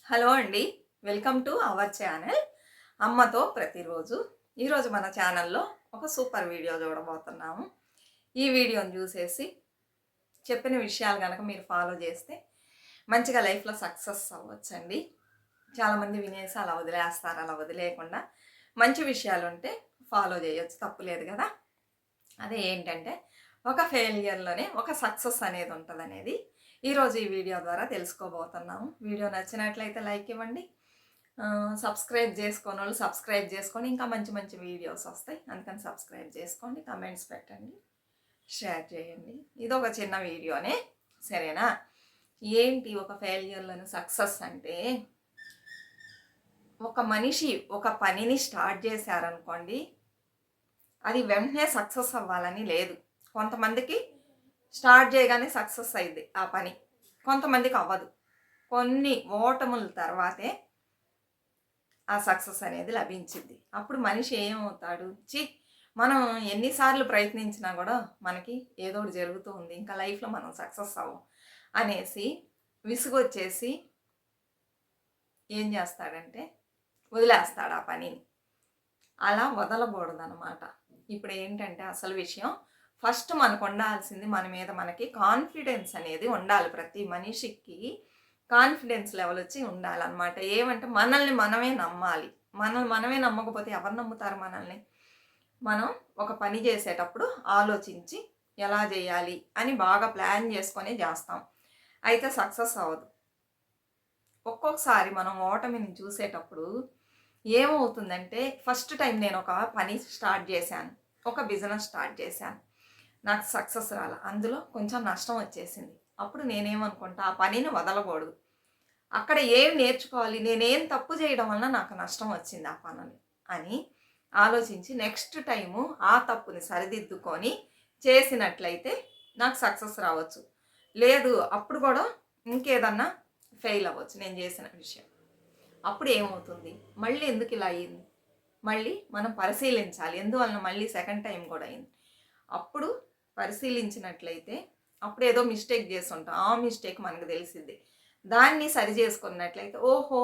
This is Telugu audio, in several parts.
హలో అండి. వెల్కమ్ టు అవర్ ఛానల్ అమ్మతో ప్రతిరోజు. ఈరోజు మన ఛానల్‌లో ఒక సూపర్ వీడియో చూడబోతున్నాము. ఈ వీడియోని చూసేసి చెప్పిన విషయాలు గనక మీరు ఫాలో చేస్తే మంచిగా లైఫ్‌లో సక్సెస్ అవ్వొచ్చండి. చాలామంది వినేసి అలా వదిలేస్తారు. అలా వదిలేయకుండా మంచి విషయాలుంటే ఫాలో చేయొచ్చు. తప్పు లేదు కదా! అదే ఏంటంటే ఒక ఫెయిల్యూర్‌లోనే ఒక సక్సెస్ అనేది ఉంటదనేది ఈరోజు ఈ వీడియో ద్వారా తెలుసుకోబోతున్నాము. వీడియో నచ్చినట్లయితే లైక్ ఇవ్వండి. సబ్స్క్రైబ్ చేసుకోనోళ్ళు సబ్స్క్రైబ్ చేసుకొని ఇంకా మంచి మంచి వీడియోస్ వస్తాయి. అందుకని సబ్స్క్రైబ్ చేసుకోండి. కమెంట్స్ పెట్టండి. షేర్ చేయండి. ఇదొక చిన్న వీడియోనే. సరేనా? ఏంటి ఒక ఫెయిల్యూర్‌లోని సక్సెస్ అంటే ఒక మనిషి ఒక పనిని స్టార్ట్ చేశారనుకోండి, అది వెంటనే సక్సెస్ అవ్వాలని లేదు. కొంతమందికి స్టార్ట్ చేయగానే సక్సెస్ అయ్యిద్ది ఆ పని. కొంతమందికి అవ్వదు. కొన్ని ఓటముల తర్వాతే ఆ సక్సెస్ అనేది లభించిద్ది. అప్పుడు మనిషి ఏమవుతాడు? మనం ఎన్ని సార్లు ప్రయత్నించినా గూడా మనకి ఏదో ఒకటి జరుగుతూ ఉంది. ఇంకా లైఫ్‌లో మనం సక్సెస్ అవ్వం అనేసి విసుగొచ్చేసి ఏం చేస్తాడంటే వదిలేస్తాడు ఆ పనిని. అలా వదలకూడదనమాట. ఇప్పుడేంటంటే అసలు విషయం ఫస్ట్ మనకుండాల్సింది మన మీద మనకి కాన్ఫిడెన్స్ అనేది ఉండాలి. ప్రతి మనిషికి కాన్ఫిడెన్స్ లెవెల్ వచ్చి ఉండాలనమాట. ఏమంటే మనల్ని మనమే నమ్మాలి. మనల్ని మనమే నమ్మకపోతే ఎవరు నమ్ముతారు మనల్ని? మనం ఒక పని చేసేటప్పుడు ఆలోచించి ఎలా చేయాలి అని బాగా ప్లాన్ చేసుకొని చేస్తాం. అయితే సక్సెస్ అవ్వదు. ఒక్కొక్కసారి మనం ఓటమిని చూసేటప్పుడు ఏమవుతుందంటే ఫస్ట్ టైం నేను ఒక పని స్టార్ట్ చేశాను. ఒక బిజినెస్ స్టార్ట్ చేశాను. నాకు సక్సెస్ రాల. అందులో కొంచెం నష్టం వచ్చేసింది. అప్పుడు నేనేమనుకుంటా ఆ పనిని వదలకూడదు. అక్కడ ఏం నేర్చుకోవాలి? నేనేం తప్పు చేయడం వలన నాకు నష్టం వచ్చింది ఆ పనిని అని ఆలోచించి నెక్స్ట్ టైము ఆ తప్పుని సరిదిద్దుకొని చేసినట్లయితే నాకు సక్సెస్ రావచ్చు. లేదు అప్పుడు కూడా ఇంకేదన్నా ఫెయిల్ అవ్వచ్చు నేను చేసిన విషయం. అప్పుడు ఏమవుతుంది? మళ్ళీ ఎందుకు ఇలా అయింది? మళ్ళీ మనం పరిశీలించాలి. ఎందువలన మళ్ళీ సెకండ్ టైం కూడా అయింది. అప్పుడు పరిశీలించినట్లయితే అప్పుడు ఏదో మిస్టేక్ చేసుంటాం. ఆ మిస్టేక్ మనకు తెలిసిద్ది. దాన్ని సరి చేసుకున్నట్లయితే ఓహో!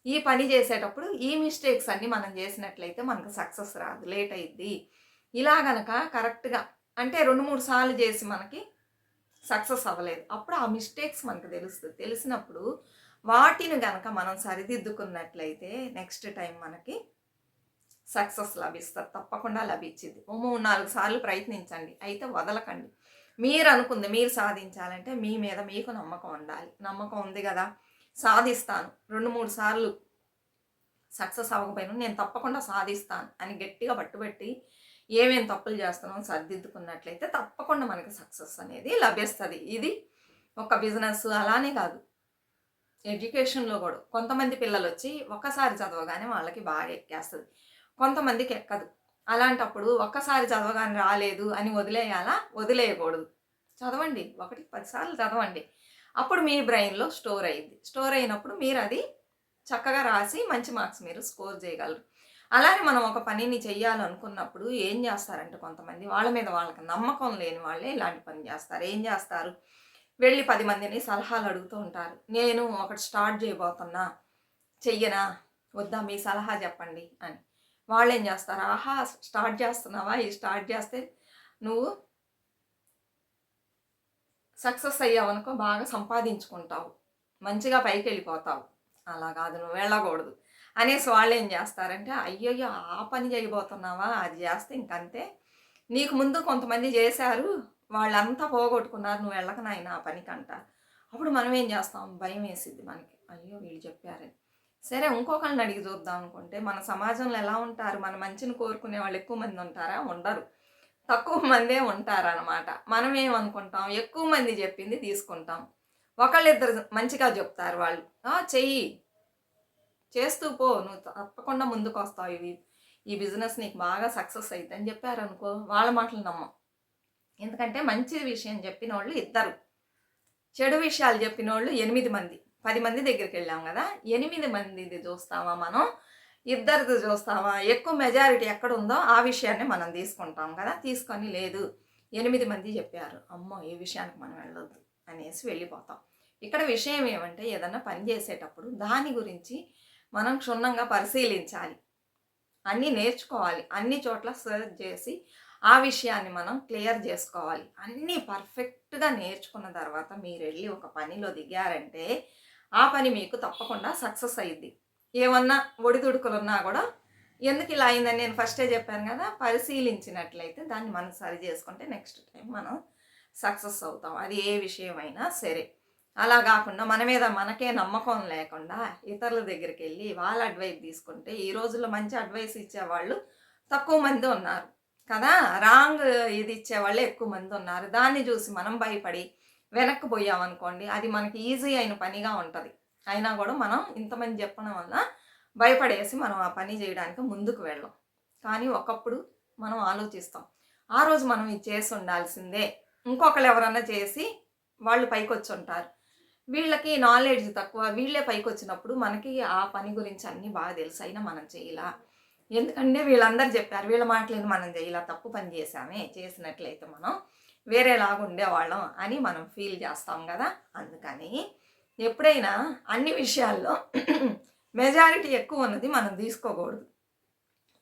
ఈ పని చేసేటప్పుడు ఈ మిస్టేక్స్ అన్నీ మనం చేసినట్లయితే మనకు సక్సెస్ రాదు. లేట్ అయిద్ది. ఇలా గనక కరెక్ట్‌గా అంటే 2, 3 సార్లు చేసి మనకి సక్సెస్ అవ్వలేదు. అప్పుడు ఆ మిస్టేక్స్ మనకు తెలుస్తది. తెలిసినప్పుడు వాటిని గనక మనం సరిదిద్దుకున్నట్లయితే నెక్స్ట్ టైం మనకి సక్సెస్ లభిస్తది. తప్పకుండా లభించిద్ది. ఓ 3, 4 సార్లు ప్రయత్నించండి. అయితే వదలకండి. మీరనుకుంది మీరు సాధించాలంటే మీ మీద మీకు నమ్మకం ఉండాలి. నమ్మకం ఉంది గదా! సాధిస్తాను. 2, 3 సార్లు సక్సెస్ అవ్వకపోయినా నేను తప్పకుండా సాధిస్తాను అని గట్టిగా పట్టుబట్టి ఏమేం తప్పులు చేస్తున్నామో సరిదిద్దుకున్నట్లయితే తప్పకుండా మనకి సక్సెస్ అనేది లభిస్తది. ఇది ఒక బిజినెస్ అలానే కాదు. ఎడ్యుకేషన్‌లో గూడా కొంతమంది పిల్లలొచ్చి ఒక్కసారి చదవగానే వాళ్ళకి బాగా ఎక్కేస్తది. కొంతమందికి ఎక్కదు. అలాంటప్పుడు ఒక్కసారి చదవగానే రాలేదు అని వదిలేయాలా? వదిలేయకూడదు. చదవండి. ఒకటికి 10 సార్లు చదవండి. అప్పుడు మీ బ్రెయిన్‌లో స్టోర్ అయ్యిద్ది. స్టోర్ అయినప్పుడు మీరది చక్కగా రాసి మంచి మార్క్స్ మీరు స్కోర్ చేయగలరు. అలానే మనం ఒక పనిని చెయ్యాలనుకున్నప్పుడు ఏం చేస్తారంటే కొంతమంది వాళ్ళ మీద వాళ్ళకి నమ్మకం లేని వాళ్ళే ఇలాంటి పని చేస్తారు. ఏం చేస్తారు? వెళ్ళి 10 మందిని సలహాలు అడుగుతూ ఉంటారు. నేను ఒకటి స్టార్ట్ చేయబోతున్నా. చెయ్యనా? వద్దా? మీ సలహా చెప్పండి అని. వాళ్ళేం చేస్తారు? ఆహా! స్టార్ట్ చేస్తున్నావా? ఇది స్టార్ట్ చేస్తే నువ్వు సక్సెస్ అయ్యావనుకో బాగా సంపాదించుకుంటావు. మంచిగా పైకెళ్ళిపోతావు. అలా కాదు నువ్వు వెళ్ళకూడదు. అనేసి వాళ్ళేం చేస్తారంటే, అయ్యయ్యో! ఆ పని చేయబోతున్నావా? అది చేస్తే ఇంకంతే. నీకు ముందు కొంతమంది చేశారు. వాళ్ళంతా పోగొట్టుకున్నారు. నువ్వు వెళ్ళకు నాయనా ఆ పనికంటారు. అప్పుడు మనం ఏం చేస్తాం? భయమేసిద్ది మనకి. అయ్యో! వీళ్ళు చెప్పారని. సరే ఇంకొకళ్ళని అడిగి చూద్దాం అనుకుంటే, మన సమాజంలో ఎలా ఉంటారు? మన మంచిని కోరుకునే వాళ్ళు ఎక్కువ మంది ఉంటారా? ఉండరు. తక్కువ మందే ఉంటారనమాట. మనమేమనుకుంటాం, ఎక్కువ మంది చెప్పింది తీసుకుంటాం. ఒకళ్ళిద్దరు మంచిగా చెప్తారు వాళ్ళు. "ఆ! చెయ్యి. చేస్తూ పో. నువ్వు తప్పకుండా ముందుకొస్తావు. ఈ బిజినెస్ నీకు బాగా సక్సెస్ అయిద్దని" చెప్పారనుకో, వాళ్ళ మాటలు నమ్మం. ఎందుకంటే మంచి విషయం చెప్పినోళ్ళు ఇద్దరు. చెడు విషయాలు చెప్పినోళ్ళు 8 మంది. 10 మంది దగ్గరికెళ్ళాం గదా! 8 మందిది చూస్తామా మనం? ఇద్దరిది చూస్తామా? ఎక్కువ మెజారిటీ ఎక్కడుందో ఆ విషయాన్ని మనం తీసుకుంటాం కదా! తీసుకొని లేదు 8 మంది చెప్పారు. అమ్మో! ఈ విషయానికి మనం వెళ్ళొద్దు అనేసి వెళ్ళిపోతాం. ఇక్కడ విషయం ఏమంటే ఏదన్నా పని చేసేటప్పుడు దాని గురించి మనం క్షుణ్ణంగా పరిశీలించాలి. అన్నీ నేర్చుకోవాలి. అన్ని చోట్ల సెర్చ్ చేసి ఆ విషయాన్ని మనం క్లియర్ చేసుకోవాలి. అన్నీ పర్ఫెక్ట్‌గా నేర్చుకున్న తర్వాత మీరెళ్ళి ఒక పనిలో దిగారంటే ఆ పని మీకు తప్పకుండా సక్సెస్ అయ్యిద్ది. ఏమన్నా ఒడిదుడుకులున్నా గూడా ఎందుకిలా అయిందని నేను ఫస్టే జెప్పాను గదా! పరిశీలించినట్లయితే దాన్ని మనం సరి జేసుకుంటే నెక్స్ట్ టైమ్ మనం సక్సెస్ అవుతాం. అది ఏ విషయమైనా సరే. అలా గాకుండా మన మీద మనకే నమ్మకం లేకుండా ఇతరుల దగ్గరికెళ్ళి వాళ్ళ అడ్వైస్ తీసుకుంటే ఈ రోజుల్లో మంచి అడ్వైస్ ఇచ్చేవాళ్ళు తక్కువ మంది ఉన్నారు కదా! రాంగ్ ఇది ఇచ్చేవాళ్ళే ఎక్కువ మంది ఉన్నారు. దాన్ని జూసి మనం భయపడి వెనక్కి పోయామనుకోండి అది మనకి ఈజీ అయిన పనిగా ఉంటది. అయినా గూడా మనం ఇంతమంది చెప్పడం వల్ల భయపడేసి మనం ఆ పని జేయడానికి ముందుకు వెళ్ళం. కానీ ఒకప్పుడు మనం ఆలోచిస్తాం. ఆ రోజు మనం ఇది చేసి ఉండాల్సిందే. ఇంకొకళ్ళు ఎవరన్నా చేసి వాళ్ళు పైకొచ్చుంటారు. వీళ్ళకి నాలెడ్జ్ తక్కువ. వీళ్ళే పైకొచ్చినప్పుడు మనకి ఆ పని గురించి అన్నీ బాగా తెలుసు. అయినా మనం చేయలా. ఎందుకంటే వీళ్ళందరూ జెప్పారు. వీళ్ళ మాటలిని మనం జేయలా. తప్పు పని జేశామే. చేసినట్లయితే మనం వేరేలాగా ఉండేవాళ్ళం అని మనం ఫీల్ చేస్తాం గదా! అందుకని ఎప్పుడైనా అన్ని విషయాల్లో మెజారిటీ ఎక్కువ ఉన్నది మనం తీసుకోకూడదు.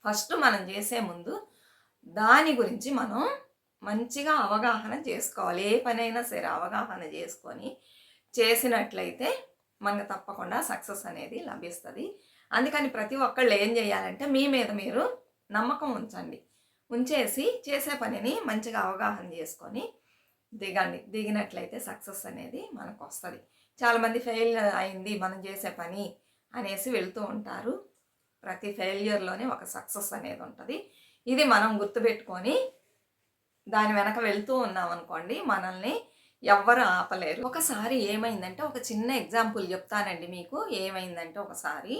ఫస్ట్ మనం చేసే ముందు దాని గురించి మనం మంచిగా అవగాహన చేసుకోవాలి. ఏ పనైనా సరే అవగాహన చేసుకొని చేసినట్లయితే మనకు తప్పకుండా సక్సెస్ అనేది లభిస్తది. అందుకని ప్రతి ఒక్కళ్ళు ఏం చేయాలంటే మీ మీద మీరు నమ్మకం ఉంచండి. ఉంచేసి చేసే పనిని మంచిగా అవగాహన చేసుకొని దిగండి. దిగినట్లయితే సక్సెస్ అనేది మనకొస్తది. చాలామంది ఫెయిల్ అయింది మనం చేసే పని అనేసి వెళ్తూ ఉంటారు. ప్రతి ఫెయిల్యూర్‌లోనే ఒక సక్సెస్ అనేది ఉంటది. ఇది మనం గుర్తుపెట్టుకొని దాని వెనక వెళ్తూ ఉన్నామనుకోండి మనల్ని ఎవ్వరు ఆపలేరు. ఒకసారి ఏమైందంటే ఒక చిన్న ఎగ్జాంపుల్ చెప్తానండి మీకు. ఏమైందంటే ఒకసారి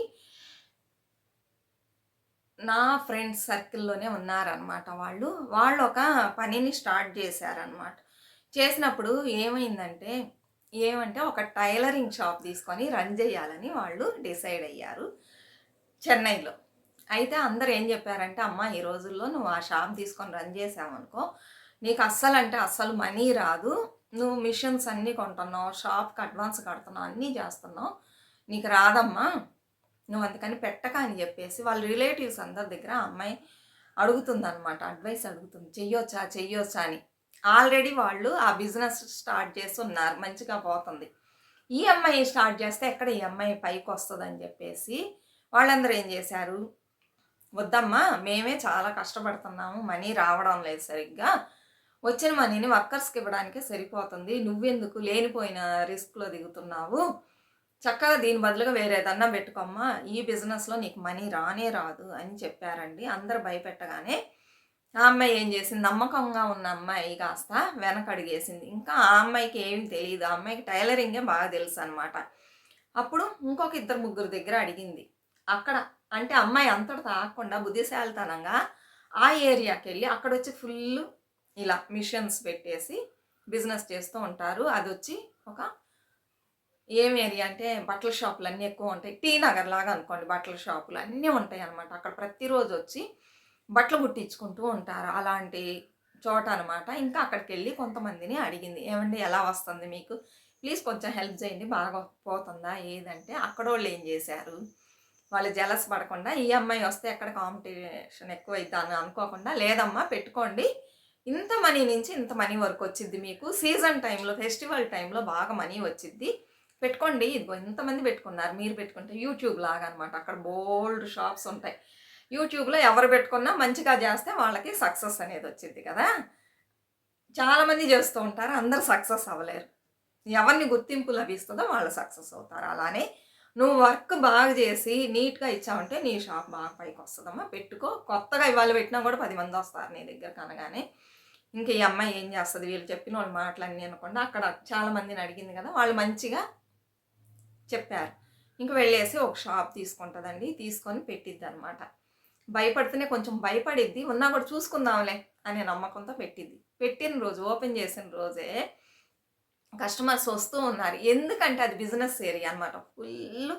నా ఫ్రెండ్స్ సర్కిల్‌లోనే ఉన్నారనమాట వాళ్ళు. వాళ్ళొక పనిని స్టార్ట్ చేశారనమాట. చేసినప్పుడు ఏమంటే ఒక టైలరింగ్ షాప్ తీసుకొని రన్ చేయాలని వాళ్ళు డిసైడ్ అయ్యారు చెన్నైలో. అయితే అందరూ ఏం చెప్పారంటే, "అమ్మ ఈ రోజుల్లో నువ్వు ఆ షాప్ తీసుకొని రన్ చేశావనుకో, నీకు అస్సలంటే అస్సలు మనీ రాదు. నువ్వు మిషన్స్ అన్నీ కొంటున్నావు, షాప్‌కి అడ్వాన్స్ కడుతున్నావు, అన్నీ చేస్తున్నావు. నీకు రాదమ్మా. నువ్వు అందుకని పెట్టక" అని చెప్పేసి వాళ్ళ రిలేటివ్స్ అందరి దగ్గర ఆ అమ్మాయి అడుగుతుందనమాట. అడ్వైస్ అడుగుతుంది. చెయ్యొచ్చా అని. ఆల్రెడీ వాళ్ళు ఆ బిజినెస్ స్టార్ట్ చేసి ఉన్నారు. మంచిగా పోతుంది. ఈ అమ్మాయి స్టార్ట్ చేస్తే ఎక్కడ ఈ అమ్మాయి పైకొస్తదని చెప్పేసి వాళ్ళందరూ ఏం చేశారు, "వద్దమ్మా మేమే చాలా కష్టపడుతున్నాము. మనీ రావడం లేదు సరిగ్గా. వచ్చిన మనీని వర్కర్స్‌కి ఇవ్వడానికే సరిపోతుంది. నువ్వెందుకు లేనిపోయిన రిస్క్‌లో దిగుతున్నావు. చక్కగా దీని బదులుగా వేరేదన్నా పెట్టుకోమ్మా. ఈ బిజినెస్‌లో నీకు మనీ రానే రాదు" అని చెప్పారండి. అందరూ భయపెట్టగానే ఆ అమ్మాయి ఏం చేసింది, నమ్మకంగా ఉన్న అమ్మాయి కాస్త వెనకడుగేసింది. ఇంకా ఆ అమ్మాయికి ఏమి తెలీదు. ఆ అమ్మాయికి టైలరింగే బాగా తెలుసనమాట. అప్పుడు ఇంకొక ఇద్దరు ముగ్గురు దగ్గర అడిగింది. అక్కడ అంటే అమ్మాయి అంతటితో ఆగకుండా బుద్ధిశాలితనంగా ఆ ఏరియాకెళ్ళి అక్కడొచ్చి ఫుల్లు ఇలా మిషన్స్ పెట్టేసి బిజినెస్ చేస్తూ ఉంటారు. అదొచ్చి ఒక ఏం ఏరియా అంటే బట్టల షాపులన్నీ ఎక్కువ ఉంటాయి. టీ నగర్ లాగా అనుకోండి. బట్టల షాపులు అన్నీ ఉంటాయన్నమాట. అక్కడ ప్రతిరోజు వచ్చి బట్టలు కుట్టించుకుంటూ ఉంటారు. అలాంటి చోట అనమాట. ఇంకా అక్కడికెళ్ళి కొంతమందిని అడిగింది. "ఏవండీ ఎలా వస్తుంది మీకు? ప్లీజ్ కొంచెం హెల్ప్ చేయండి. బాగా పోతుందా?" ఏదంటే అక్కడోళ్ళు ఏం చేశారు, వాళ్ళు జెలస్ పడకుండా ఈ అమ్మాయి వస్తే ఎక్కడ కాంపిటీషన్ ఎక్కువైద్దని అనుకోకుండా, "లేదమ్మా పెట్టుకోండి. ఇంత మనీ నుంచి ఇంత మనీ వరకు వచ్చిద్ది మీకు. సీజన్ టైంలో, ఫెస్టివల్ టైంలో బాగా మనీ వచ్చిద్ది. పెట్టుకోండి. ఇదిగో ఇంతమంది పెట్టుకున్నారు. మీరు పెట్టుకుంటే" యూట్యూబ్ లాగా అనమాట. అక్కడ బోలెడు షాప్స్ ఉంటాయి. యూట్యూబ్‌లో ఎవరు పెట్టుకున్నా మంచిగా చేస్తే వాళ్ళకి సక్సెస్ అనేది వచ్చిద్ది కదా! చాలామంది చేస్తూ ఉంటారు. అందరూ సక్సెస్ అవ్వలేరు. ఎవరిని గుర్తింపు లభిస్తదో వాళ్ళు సక్సెస్ అవుతారు. అలానే నువ్వు వర్క్ బాగా చేసి నీట్‌గా ఇచ్చావంటే నీ షాప్ బాగా పైకొస్తదమ్మా. పెట్టుకో. కొత్తగా ఇవాళ పెట్టినా కూడా 10 మందొస్తారు నీ దగ్గరకి అనగానే, ఇంక ఈ అమ్మాయి ఏం చేస్తది, వీళ్ళు చెప్పినోళ్ళ మాటలన్నీ వినకుండా అక్కడ చాలా మందిని అడిగింది కదా! వాళ్ళు మంచిగా చెప్పారు. ఇంక వెళ్ళేసి ఒక షాప్ తీసుకుంటదండి. తీసుకొని పెట్టిద్దనమాట. భయపడితేనే కొంచెం భయపడిద్ది. ఉన్నా కూడా చూసుకుందాంలే అనే నమ్మకంతో పెట్టిద్ది. పెట్టిన రోజు ఓపెన్ చేసిన రోజే కస్టమర్స్ వస్తూ ఉన్నారు. ఎందుకంటే అది బిజినెస్ ఏరియా అనమాట. ఫుల్లు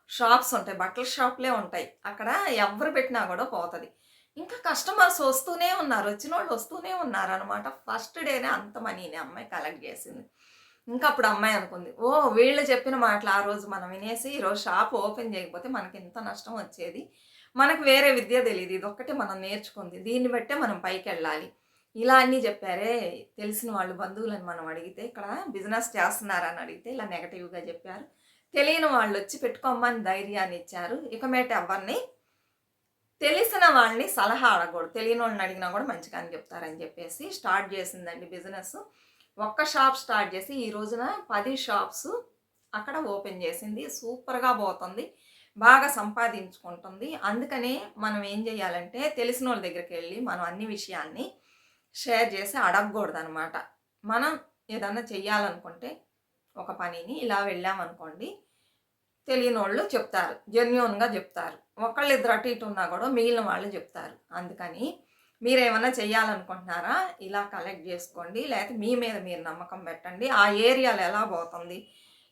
షాప్స్ ఉంటాయి. బట్టల షాపులే ఉంటాయి. అక్కడ ఎవ్వరు పెట్టినా కూడా పోతది. ఇంకా కస్టమర్స్ వస్తూనే ఉన్నారు. వచ్చినోళ్ళు వస్తూనే ఉన్నారనమాట. ఫస్ట్ డేనే అంత మనీని అమ్మాయి కలెక్ట్ చేసింది. ఇంకా అప్పుడు అమ్మాయి అనుకుంది, ఓ వీళ్ళు చెప్పిన మాటలు ఆ రోజు మనం వినేసి ఈరోజు షాప్ ఓపెన్ చేయకపోతే మనకి ఎంత నష్టం వచ్చేది. మనకు వేరే విద్య తెలీదు. ఇదొక్కటే మనం నేర్చుకుంది. దీన్ని బట్టే మనం పైకెళ్ళాలి. ఇలా అన్నీ చెప్పారే, తెలిసిన వాళ్ళు బంధువులని మనం అడిగితే, ఇక్కడ బిజినెస్ చేస్తున్నారని అడిగితే ఇలా నెగెటివ్‌గా చెప్పారు. తెలియని వాళ్ళొచ్చి పెట్టుకోమ్మని ధైర్యాన్ని ఇచ్చారు. ఇక మీదట ఎవరిని తెలిసిన వాళ్ళని సలహా అడగకూడదు. తెలియనోళ్ళని అడిగినా కూడా మంచిగానే చెప్తారని చెప్పేసి స్టార్ట్ చేసిందండి బిజినెస్. ఒక్క షాప్ స్టార్ట్ చేసి ఈ రోజున 10 షాప్స్ అక్కడ ఓపెన్ చేసింది. సూపర్‌గా పోతుంది. బాగా సంపాదించుకుంటుంది. అందుకనే మనం ఏం చేయాలంటే తెలిసినోళ్ళ దగ్గరికెళ్ళి మనం అన్ని విషయాల్ని షేర్ చేసి అడగకూడదనమాట. మనం ఏదన్నా చెయ్యాలనుకుంటే ఒక పనిని ఇలా వెళ్ళామనుకోండి, తెలియనోళ్ళు చెప్తారు. జెన్యూన్‌గా చెప్తారు. ఒకళ్ళిద్దరు అటు ఇటు ఉన్నా కూడా మిగిలిన వాళ్ళు చెప్తారు. అందుకని మీరేమన్నా చెయ్యాలనుకుంటున్నారా? ఇలా కలెక్ట్ చేసుకోండి. లేకపోతే మీ మీద మీరు నమ్మకం పెట్టండి. ఆ ఏరియాలో ఎలా పోతుంది?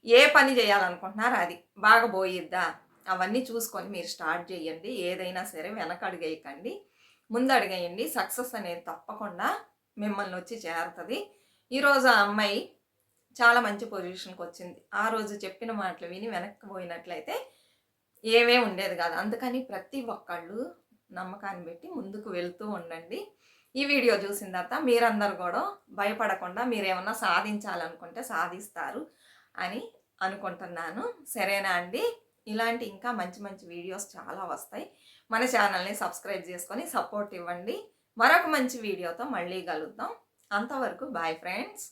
ఏ పని చేయాలనుకుంటున్నారో అది బాగా పోయిద్దా? అవన్నీ చూసుకొని మీరు స్టార్ట్ చేయండి. ఏదైనా సరే వెనకడుగేయకండి. ముందడుగేయండి. సక్సెస్ అనేది తప్పకుండా మిమ్మల్ని వచ్చి చేరుతది. ఈరోజు ఆ అమ్మాయి చాలా మంచి పొజిషన్‌కొచ్చింది. ఆ రోజు చెప్పిన మాటలు విని వెనక్కి పోయినట్లయితే ఉండేది కాదు. అందుకని ప్రతి ఒక్కళ్ళు నమ్మకాన్ని పెట్టి ముందుకు వెళ్తూ ఉండండి. ఈ వీడియో చూసిన తర్వాత మీరందరూ కూడా భయపడకుండా మీరేమన్నా సాధించాలనుకుంటే సాధిస్తారు అని అనుకుంటున్నాను. సరేనా అండి? ఇలాంటి ఇంకా మంచి మంచి వీడియోస్ చాలా వస్తాయి. మన ఛానల్‌ని సబ్స్క్రైబ్ చేసుకొని సపోర్ట్ ఇవ్వండి. మరొక మంచి వీడియోతో మళ్ళీ కలుద్దాం. అంతవరకు బాయ్ ఫ్రెండ్స్.